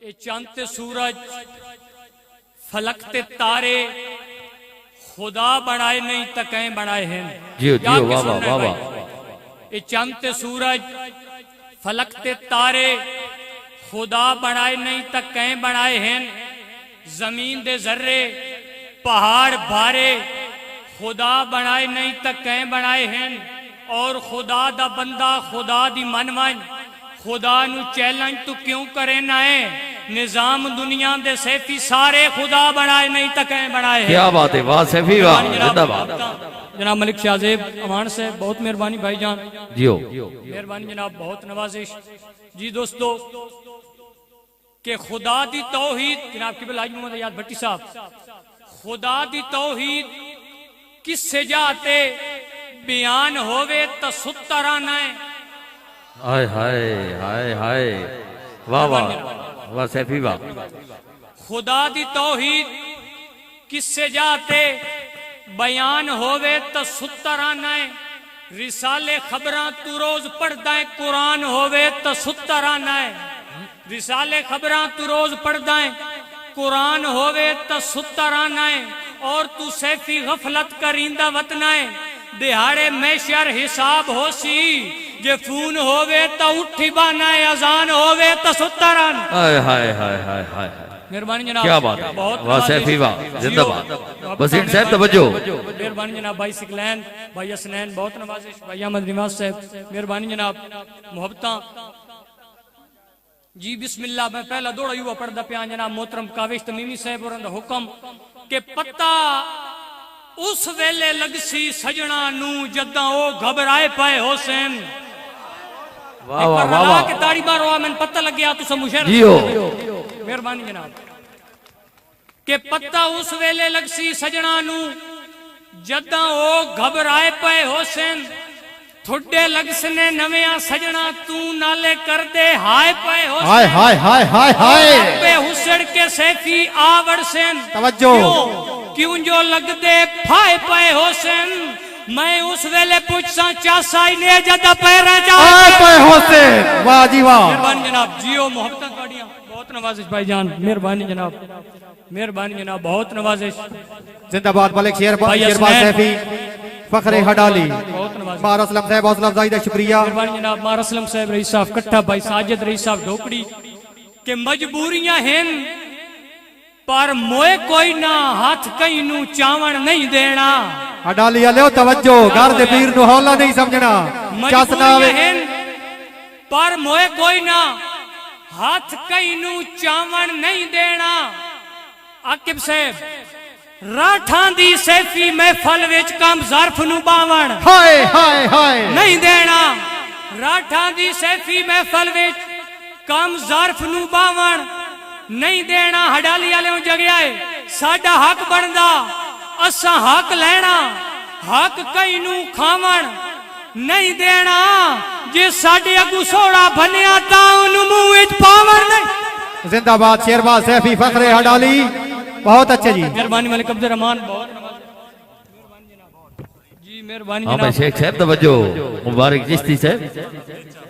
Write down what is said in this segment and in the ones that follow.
اے چاند تے سورج فلک تے تارے خدا بنائے نہیں تکیں بنائے ہیں. جیو جیو واہ واہ واہ واہ. اے چاند تے سورج فلک تے تارے خدا بنائے نہیں تکیں بنائے ہیں. زمین دے ذرے پہاڑ بھارے خدا بنائے نہیں تکیں بنائے ہیں. اور خدا دا بندہ خدا دی من من خدا نو چیلنج تو کیوں کرے نہ ہے. نظام دنیا دے سیفی سارے خدا بنائے نہیں تکیں بنائے ہیں. کیا بات ہے, واہ سیفی واہ, زندہ باد. جناب ملک شاہ زیب امان سے بہت مہربانی بھائی جان, جیو مہربانی جناب, بہت نوازش. جی دوستو کہ خدا دی توحید, جناب قبلہ حاجی محمد یاد بھٹی صاحب, خدا دی توحید کس سے جاتے بیان ہوئے تا سترانہ ہے. ہائے ہائے ہائے ہائے, واہ واہ واہ سیفی واہ. خدا دی توحید کس سے جاتے بیان ہوئے تا سترانہ ہے. رسالے خبراں تو روز پڑھدا ہے قرآن ہوئے تا سترانہ ہے. رسالے خبراں تو روز پڑھدا ہے قرآن ہوئے تا سترانہ ہے. اور تو سیفی غفلت کریندہ وطنہ ہے. دہاڑے میشر حساب ہو سی جے فون ہوئے تا اٹھی بانا ہے. اذان ہوئے تا سترانہ. ہائے ہائے ہائے ہائے ہائے, مہربانی جناب, کیا بات ہے, بہت واہ سیفی واہ, زندہ باد. بسیٹ صاحب توجہ. مہربانی جناب, بھائی سکلین, بھائی اسنین, بہت نوازش. بھائی احمد نواز صاحب, مہربانی جناب, محبتاں. جی بسم اللہ. میں پہلا دوڑا یوں پڑھدا پیاں جناب محترم کاوش تمیمی صاحب اور اندہ حکم کہ پتہ اس ویلے لگسی سجنا نو جداں او گھبرائے پائے حسین. واہ واہ واہ واہ, کہ تاڑی مارو آمین پتہ لگ گیا تو سب مشہر. جیو مہربانی جناب. کہ پتہ اس ویلے لگسی سجنا نو جداں او گھبرائے پائے حسین. تھوڑے لگسنے نویاں سجنا تو نالے کر دے ہائے پائے حسین. ہائے ہائے ہائے ہائے ہائے, پہ حسڑ کے سیفی آوڑ سین. توجہ. کیوں جو لگ دے پھائے پائے حسین. میں اس ویلے پوچھساں چاسائی نے جدہ پیرہ جائے ہائے پائے حسین. واہ جی واہ. مہربانی جناب, جیو محبتاں کاڑیاں, بہت نوازش بھائی جان, مہربانی جناب, مہربانی جناب, بہت نوازش. زندہ باد ملک بھائی شیرباز اسنین, سیفی فخر ہڈالی, بہت نوازش. مار اسلم صاحب حوصلہ افزائی دا شکریہ. مہربانی جناب, مار اسلم صاحب رئیس صاحب کٹھا, بھائی ساجد رئیس صاحب ڈھوکڑی. کہ مجبوریاں ہیں پر موئے کوئی نہ ہاتھ کئی نو چاون نہیں دینا. ہڈالی علیو توجہ, گھر دے پیر نو ہولا نہیں سمجھنا. چاسنا مجبوریاں ہیں پر موئے کوئی نہ ہاتھ کئی نو چاون نہیں دینا. عاقب صاحب راٹھاں دی سیفی محفل وچ کم ظرف نو باون ہائے ہائے ہائے نہیں دینا. راٹھاں دی سیفی محفل وچ کم ظرف نو باون نہیں دینا. ہڈالی والے جگہ ہے ساڈا حق بندا اساں حق لینا. حق کئی نو کھاون نہیں دینا. جے ساڈے اگوں سوڑا بنیا تاں اونوں منہ وچ پاون نہیں. زندہ باد شیرباز سیفی فخر ہڈالی, بہت اچھے جی. مہربانی ملک عبد الرحمان, بہت جی مہربانی ہاں بھائی جناب. شیخ صاحب توجہ. مبارک چشتی صاحب,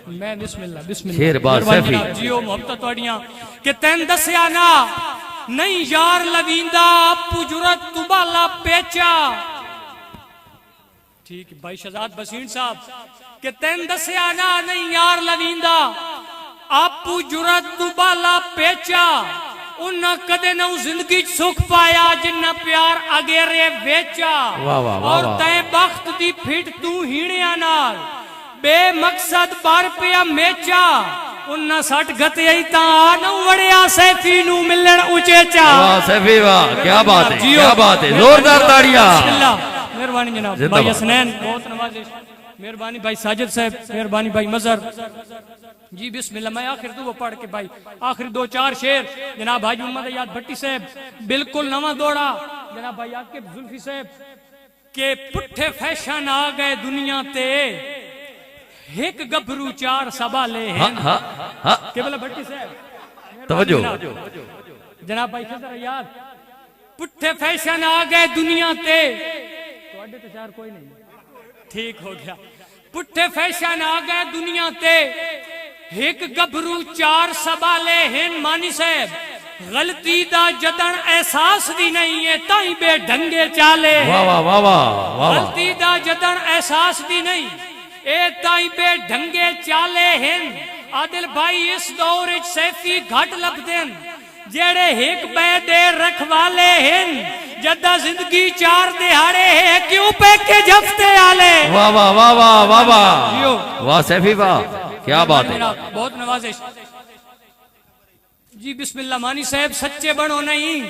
میں بسم اللہ بسم اللہ. شیرباز مہربانی سیفی. جناب, جیو محبت توڑیاں کہ تین دسیا نا نہیں یار لویندا اپو جرت تو بالا پیچا. ٹھیک بھائی شہزاد بسین صاحب کہ تین دسیا نا نہیں یار لویندا اپو جرت تو بالا پیچا. انہاں کدے نہ زندگی سکھ پایا جنہ پیار اگیرے ویچا. واہ واہ واہ اور واہ. تے بخت دی پھٹ تو ہیڑیاں نال بے مقصد بار پیا میچا. انہاں سٹ گتے ای تاں آنو وڑیا سیفی نو ملن اچیچا. واہ سیفی واہ, کیا بات ہے, جیو. کیا بات ہے, زوردار تاڑیاں. بسم اللہ. مہربانی جناب. زندہ بھائی باد. اسنین, بہت نوازش. مہربانی بھائی ساجد صاحب, مہربانی بھائی مظہر. جی بسم اللہ. میں آخر دو پڑھ کے بھائی آخر دو چار شیر جناب حاجی محمد یاد بھٹی صاحب بالکل نواں دوڑا. جناب بھائی عاقب زلفی صاحب کہ پٹھے فیشن آ گئے دنیا تے ایک گبرو چار سبالے ہیں. ہاں ہاں قبلہ بھٹی صاحب توجہ. جناب بھائی خضر یاد پٹھے فیشن آ گئے دنیا تے تو تے چار کوئی نہیں. ٹھیک ہو گیا. پٹھے فیشن آ گئے دنیا تے ایک گبرو چار سبالے ہیں مانی صاحب غلطی دا جدن احساس بھی نہیں ہے تائیں بے ڈھنگے چالے واہ واہ واہ واہ واہ غلطی دا جدن احساس بھی نہیں اے تائیں بے ڈھنگے چالے ہیں عادل بھائی اس دور اچ سیفی گھٹ لب دین جیڑے ایک بے دے رکھوالے ہیں جدہ زندگی چار دہاڑے ہے کیوں پہ کے جفتے آلے واہ واہ واہ واہ واہ واہ واہ سیفی واہ کیا بات ہے بہت نوازش جی بسم اللہ مانی صاحب سچے بنو نہیں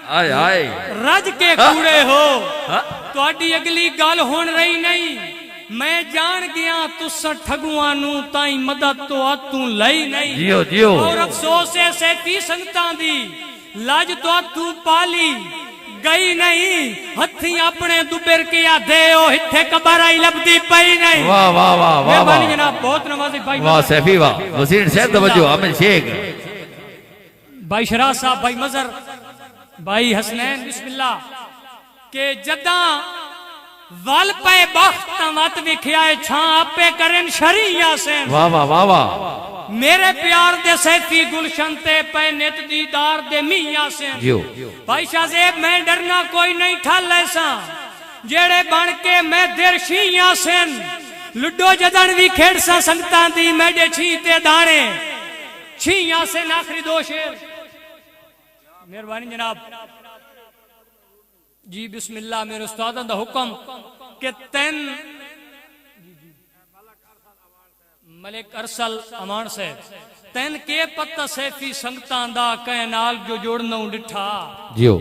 آئے آئے رج کے کوڑے ہو تو اڈی اگلی گال ہون رہی نہیں میں جان گیا تسا ٹھگوانوں تائیں مدد تو آتوں لئی نہیں جیو جیو اور افسوس ہے سیفی سنگتاں دی لاج تو آتوں پالی گئی نہیں ہتھی اپنے دوبر کیا دے او ہتھے کبرائی لبدی پئی نہیں واہ واہ واہ واہ مہربانی واہ جناب بہت نوازش بھائی واہ سیفی واہ وزیر صاحب توجہ عامل شیخ بھائی شراح صاحب بھائی مظہر بھائی حسنین بسم اللہ کہ جداں وال پہ بخت وات وکھیائے چھاں اپے کرن شریعہ سین واہ واہ واہ واہ میرے پیار دے سیفی گلشن تے پہ نیت دیدار دے میاں سین جیو بھائی شاہ زیب میں ڈرنا کوئی نہیں ٹھل ایسا جیڑے بن کے میں دیر شیعہ سین لڈو جدن بھی کھیڑ سا سنگتاں دی میں جے چھیتے دانے شیعہ سین آخری دو شیر مہربانی جناب جی بسم اللہ میرے استادوں دا حکم کہ تین ملک ارسل امان سے تین کے پتہ سیفی سنگتان دا کہیں نال جو جوڑنا ڈٹھا جیو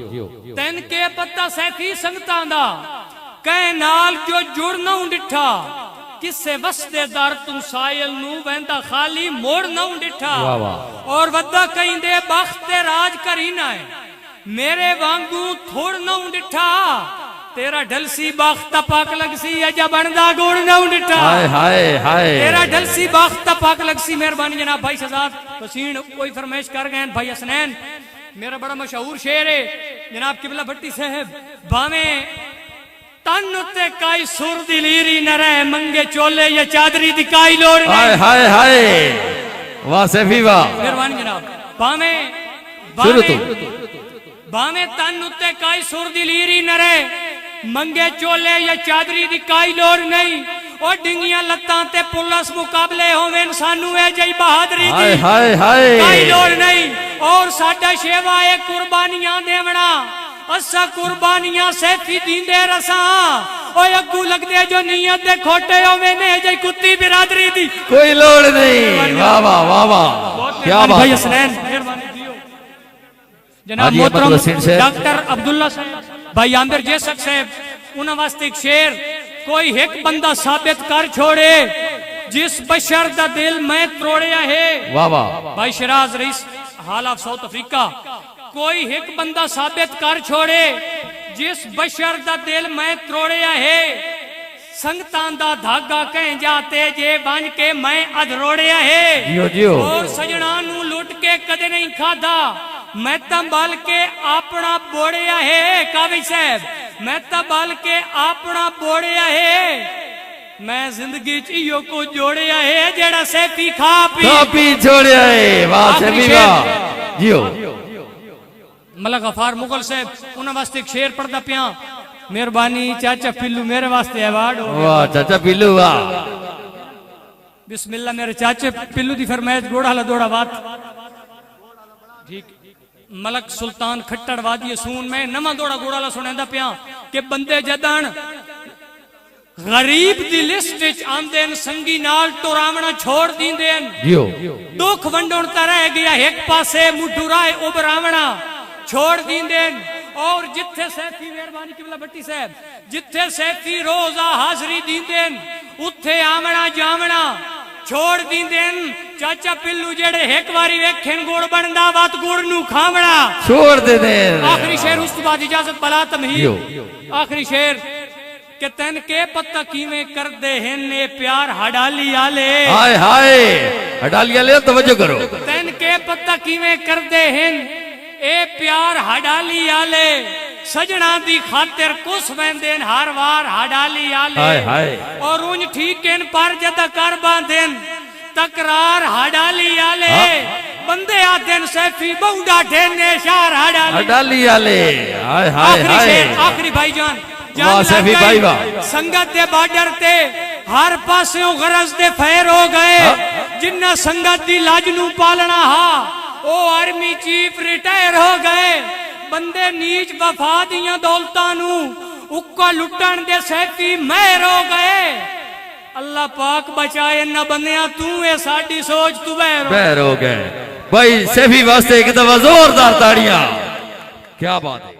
تین کے پتہ سیفی سنگتان دا کہیں نال جو جوڑنا ڈٹھا کس سے وسدے دار تم سائل نو ویندا خالی موڑ نہ ڈٹھا اور ودا کہیں دے بخت راج کرینا ہے میرے وانگو تھوڑ نہ ڈٹھا تیرا ڈھلسی باخت پاک لگسی اجا بندا گوڑ نہ ڈٹھا ہائے ہائے ہائے تیرا ڈھلسی باخت پاک لگسی مہربانی جناب بھائی شہزاد حسین کوئی فرمائش کر گئے بھائی حسنین میرا بڑا مشہور شعر ہے جناب قبلہ بھٹی صاحب باویں تن تے کائی سر دی لیری نہ رہے منگے چولے یا چادری دی کائی لوڑ ہائے ہائے ہائے واہ سیفی واہ مہربانی جناب باویں شروع تو باویں تن تے کائی سر دی لیری نہ رہے منگے چولے یا چادری دی کائی لوڑ نہیں اور ڈنگیاں لتاں تے پولیس مقابلے ہوویں انسانوں اے جئی بہادری دی ہائے ہائے کائی لوڑ نہیں اور ساڈا شیوا اے قربانیاں دیونا اسا قربانیاں سیفی دیندے رساں اوے اگو لگ دے جو نیت دے کھوٹے ہوویں نے جئی کتی برادری دی کوئی لوڑ نہیں واہ واہ واہ واہ کیا بات بھائی حسنین مہربانی دیو جناب محترم ڈاکٹر عبداللہ صاحب بھائی عامر جیسک صاحب انہاں واسطے ایک شعر کوئی ایک بندہ ثابت کر چھوڑے جس بشر دا دل میں تروڑیا ہے واہ واہ بھائی شراز رئیس حال آف ساؤتھ افریقہ کوئی ایک بندہ ثابت کر چھوڑے جس بشر دا دل میں تروڑیا ہے سنگتان دا دھاگا کہیں جاتے جے بانج کے میں ادھروڑیا ہے جیو جیو اور سجنانوں لوٹ کے کدے نہیں کھادا میں تنبال کے اپنا بوڑیا ہے کاوی صاحب میں تنبال کے اپنا بوڑیا ہے میں زندگی چیئیوں کو جوڑیا ہے جیڑا سیفی کھا پی چھوڑیا ہے واہ سیفی واہ جیو ملک غفار مغل صاحب انہاں واسطے ایک شعر پڑھدا پیاں مہربانی چاچا پلو میرے واسطے ایوارڈ ہو گیا واہ چاچا پلو واہ بسم اللہ میرے چاچے پلو دی فرمائش گوڑا لدوڑا بات ٹھیک ملک سلطان کھٹڑ وادی سون میں نمہ دوڑا گوڑا لہ سنیں دا پیاں کہ بندے جدان غریب دی لسٹ اچ آندین سنگی نال تو رامنا چھوڑ دین دین جیو دکھ ونڈون تا رہ گیا ایک پاسے مڈھو رائے اب رامنا چھوڑ دین دین اور جتھے سیفی مہربانی قبلہ بھٹی صاحب جتھے سیفی روزہ حاضری دین دین اتھے آمنا جامنا چھوڑ دین دین چاچا پلو جڑے ایک واری ویکھن گوڑ بندا وات گوڑ نو کھامنا چھوڑ دے دین آخری شعر اس کے بعد اجازت بلا تمہید آخری شعر کہ تین کے پتہ کیویں کر دے ہن اے پیار ہڈالی آلے ہائے ہائے ہڈالی آلے توجہ کرو تین کے پتہ کیویں کر دے ہن اے پیار ہڈالی آلے سجنا دی خاطر کس ویندین ہر وار ہڈالی آلے ہائے ہائے اور اونج ٹھیک ان پر جدہ کر باندین تکرار ہڈالی آلے بندے آدن سیفی بہنڈا ٹھینے شار ہڈالی ڈالی آلے ہائے ہائے ہائے آخری بھائی جان واہ سیفی بھائی واہ سنگت دے بارڈر تے ہر پاسوں غرض دے فیر ہو گئے جنہ سنگت دی لاج نو پالنا ہا او آرمی چیف ریٹائر ہو گئے بندے نیچ وفا دیاں دولتاں نو اکا لٹن دے سیفی مہر ہو گئے اللہ پاک بچائے نہ بندیاں تو اے ساڑی سوچ تو بہر ہو گئے بھائی سیفی واسطے ایک دفعہ زوردار تاڑیاں کیا بات ہے